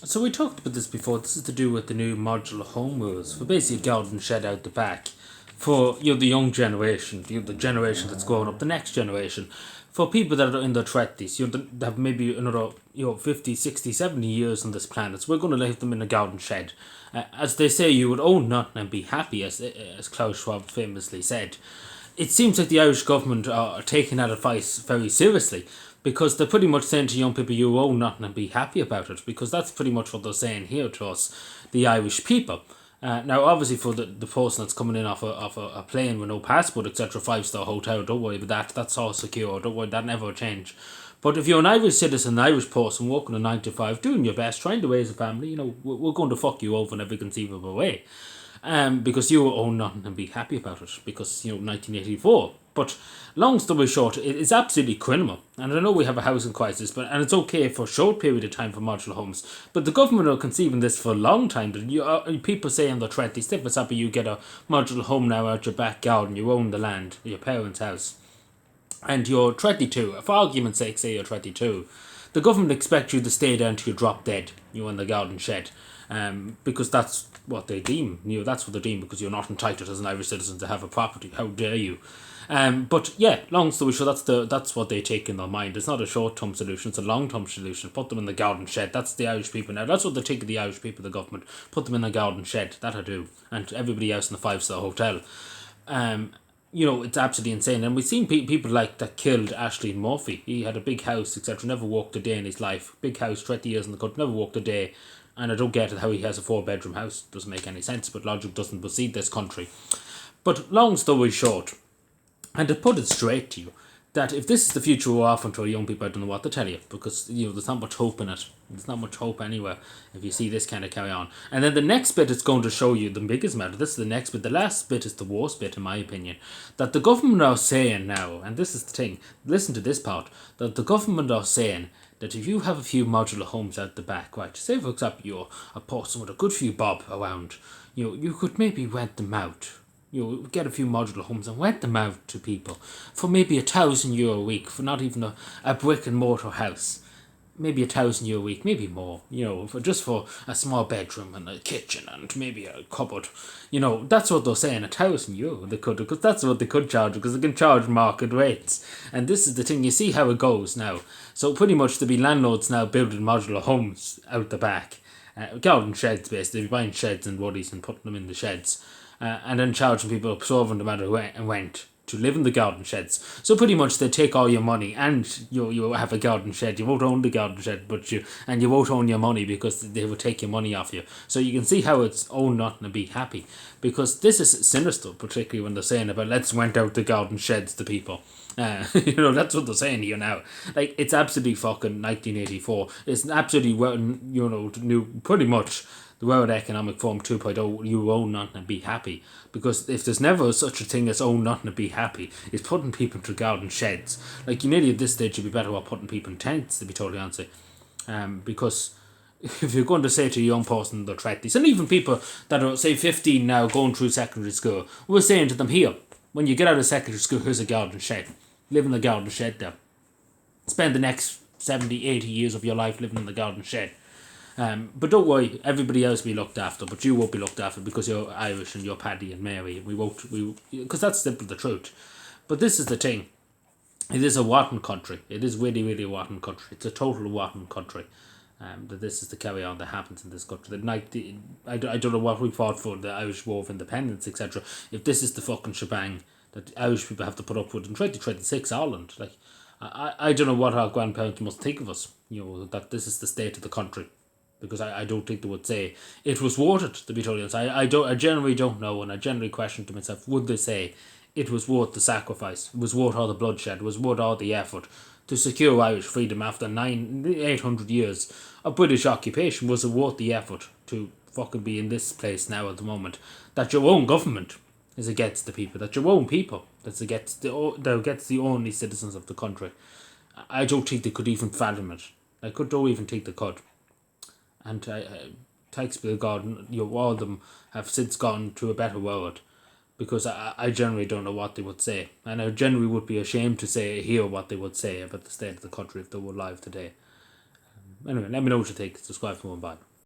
So we talked about this before. This is to do with the new modular home rules for basically garden shed out the back for the young generation, the generation that's growing up, the next generation. For people that are in their 20s, that have maybe another 50, 60, 70 years on this planet. So we're going to leave them in a garden shed. As they say, you would own nothing and be happy, as Klaus Schwab famously said. It seems like the Irish government are taking that advice very seriously, because they're pretty much saying to young people, you owe nothing and be happy about it, because that's pretty much what they're saying here to us, the Irish people. Now, obviously, for the person that's coming in off a plane with no passport, etc., five-star hotel, don't worry about that. That's all secure. Don't worry, that never will change. But if you're an Irish citizen, an Irish person working a 9 to 5, doing your best, trying to raise a family, we're going to fuck you over in every conceivable way. Because you own nothing and be happy about it, because 1984. But long story short, it's absolutely criminal, and I know we have a housing crisis, and it's okay for a short period of time for modular homes, but the government are conceiving this for a long time. People say in their 20s, for example, you get a modular home now out your back garden, you own the land, your parents' house, and you're 22. For argument's sake, say you're 22, the government expects you to stay down till you drop dead, in the garden shed, because that's what they deem. That's what they deem, because you're not entitled as an Irish citizen to have a property. How dare you? But yeah, long story short, that's what they take in their mind. It's not a short term solution; it's a long term solution. Put them in the garden shed. That's the Irish people now. That's what they take of the Irish people. The government put them in the garden shed. That I do, and everybody else in the five-star hotel. It's absolutely insane. And we've seen people like that killed Ashley Murphy. He had a big house, etc. Never walked a day in his life. Big house, 20 years in the country, never walked a day. And I don't get it how he has a 4-bedroom house. Doesn't make any sense, but logic doesn't proceed this country. But long story short, and to put it straight to you, that if this is the future we're offering to our young people, I don't know what to tell you, because there's not much hope in it. There's not much hope anywhere if you see this kind of carry on. And then the next bit is going to show you the biggest matter. This is the next bit. The last bit is the worst bit, in my opinion. That the government are saying now, and this is the thing, listen to this part, that the government are saying that if you have a few modular homes out the back, right, say for example you're a person with a good few bob around, you could maybe rent them out. Get a few modular homes and rent them out to people for maybe €1,000 a week, for not even a brick and mortar house. Maybe €1,000 a week, maybe more, for a small bedroom and a kitchen and maybe a cupboard. That's what they're saying, €1,000 they could, because that's what they could charge, because they can charge market rates. And this is the thing, you see how it goes now. So pretty much there'll be landlords now building modular homes out the back. Garden sheds, basically, buying sheds and woodies and putting them in the sheds. And then charging people absorbing the amount of rent to live in the garden sheds. So pretty much they take all your money, and you have a garden shed. You won't own the garden shed, but you won't own your money, because they will take your money off you. So you can see how it's own nothing and be happy, because this is sinister, particularly when they're saying about let's rent out the garden sheds to people. That's what they're saying here now. Like, it's absolutely fucking 1984. It's absolutely new, pretty much the World Economic Forum 2.0, you own nothing and be happy. Because if there's never such a thing as own nothing and be happy, it's putting people into garden sheds. Like, you nearly at this stage, you'd be better off putting people in tents, to be totally honest. Because if you're going to say to a young person in their 20s, and even people that are, say, 15 now, going through secondary school, we're saying to them, here, when you get out of secondary school, here's a garden shed. Live in the garden shed there. Spend the next 70, 80 years of your life living in the garden shed. But don't worry, everybody else will be looked after, but you won't be looked after, because you're Irish and you're Paddy and Mary. Because that's simply the truth. But this is the thing. It is a rotten country. It is really, really a rotten country. It's a total rotten country. That this is the carry on that happens in this country. I don't know what we fought for, the Irish War of Independence, etc. If this is the fucking shebang that Irish people have to put up with in 2026 Ireland, like, I don't know what our grandparents must think of us, that this is the state of the country. Because I don't think they would say it was worth it, to be totally honest. I generally don't know, and I generally question to myself, would they say it was worth the sacrifice, it was worth all the bloodshed, it was worth all the effort to secure Irish freedom after 800 years of British occupation? Was it worth the effort to fucking be in this place now at the moment, that your own government is against the people, that your own people that gets the only citizens of the country? I don't think they could even fathom it. Don't even think they could. And thanks be to God, all of them have since gone to a better world, because I generally don't know what they would say, and I generally would be ashamed to hear what they would say about the state of the country if they were alive today. Anyway, let me know what you think. Subscribe for more. Bye.